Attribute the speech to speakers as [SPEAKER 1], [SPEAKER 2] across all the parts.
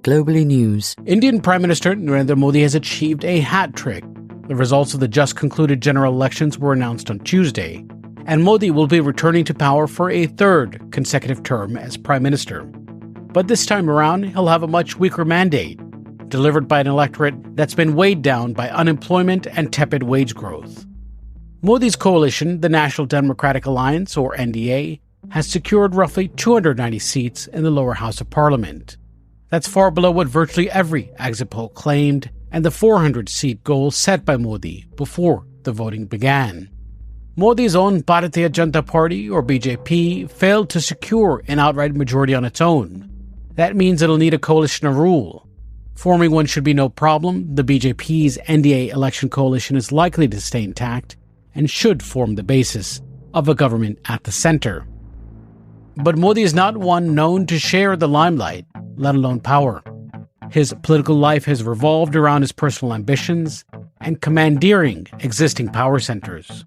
[SPEAKER 1] Globally News.
[SPEAKER 2] Indian Prime Minister Narendra Modi has achieved a hat trick. The results of the just concluded general elections were announced on Tuesday, and Modi will be returning to power for a third consecutive term as Prime Minister. But this time around, he'll have a much weaker mandate, delivered by an electorate that's been weighed down by unemployment and tepid wage growth. Modi's coalition, the National Democratic Alliance, or NDA, has secured roughly 290 seats in the lower house of parliament. That's far below what virtually every exit poll claimed and the 400-seat goal set by Modi before the voting began. Modi's own Bharatiya Janata Party, or BJP, failed to secure an outright majority on its own. That means it'll need a coalition to rule. Forming one should be no problem. The BJP's NDA election coalition is likely to stay intact and should form the basis of a government at the center. But Modi is not one known to share the limelight, let alone power. His political life has revolved around his personal ambitions and commandeering existing power centers.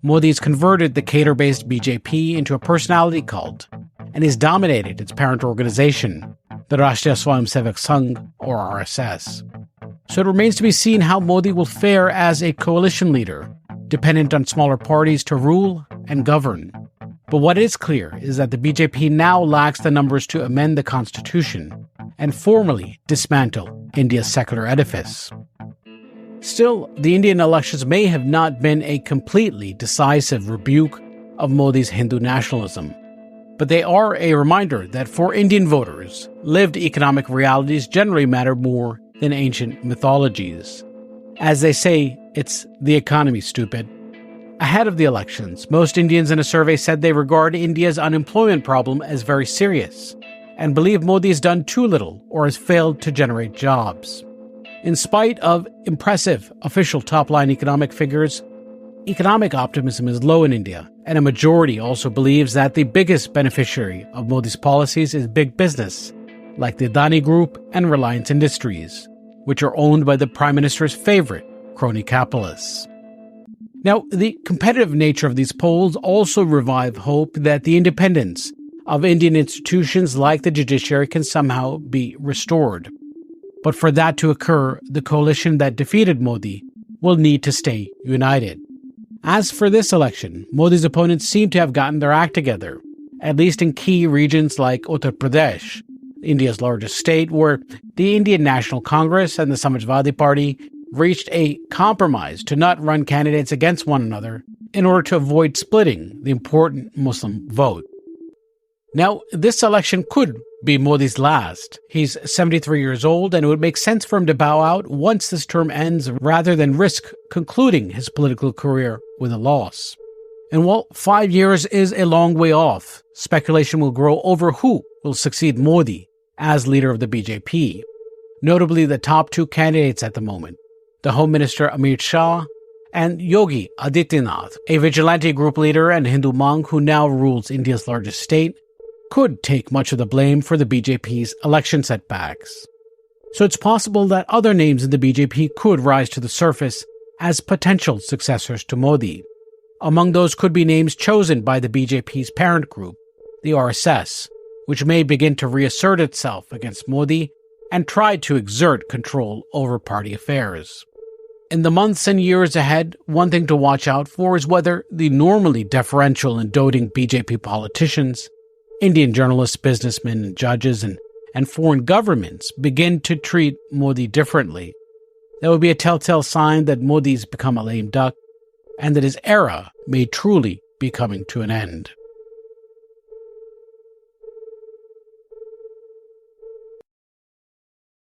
[SPEAKER 2] Modi's converted the cadre-based BJP into a personality cult and has dominated its parent organization, the Rashtriya Swayamsevak Sangh, or RSS. So it remains to be seen how Modi will fare as a coalition leader, dependent on smaller parties to rule and govern. But what is clear is that the BJP now lacks the numbers to amend the constitution and formally dismantle India's secular edifice. Still, the Indian elections may have not been a completely decisive rebuke of Modi's Hindu nationalism, but they are a reminder that for Indian voters, lived economic realities generally matter more than ancient mythologies. As they say, it's the economy, stupid. Ahead of the elections, most Indians in a survey said they regard India's unemployment problem as very serious and believe Modi has done too little or has failed to generate jobs. In spite of impressive official top-line economic figures, economic optimism is low in India, and a majority also believes that the biggest beneficiary of Modi's policies is big business, like the Adani Group and Reliance Industries, which are owned by the Prime Minister's favorite crony capitalists. Now, the competitive nature of these polls also revive hope that the independence of Indian institutions like the judiciary can somehow be restored. But for that to occur, the coalition that defeated Modi will need to stay united. As for this election, Modi's opponents seem to have gotten their act together, at least in key regions like Uttar Pradesh, India's largest state, where the Indian National Congress and the Samajwadi Party reached a compromise to not run candidates against one another in order to avoid splitting the important Muslim vote. Now, this election could be Modi's last. He's 73 years old, and it would make sense for him to bow out once this term ends rather than risk concluding his political career with a loss. And while 5 years is a long way off, speculation will grow over who will succeed Modi as leader of the BJP. Notably, the top two candidates at the moment, the Home Minister Amit Shah and Yogi Adityanath, a vigilante group leader and Hindu monk who now rules India's largest state, could take much of the blame for the BJP's election setbacks. So it's possible that other names in the BJP could rise to the surface as potential successors to Modi. Among those could be names chosen by the BJP's parent group, the RSS, which may begin to reassert itself against Modi and try to exert control over party affairs. In the months and years ahead, one thing to watch out for is whether the normally deferential and doting BJP politicians, Indian journalists, businessmen, and judges, and foreign governments begin to treat Modi differently. That would be a telltale sign that Modi's become a lame duck and that his era may truly be coming to an end.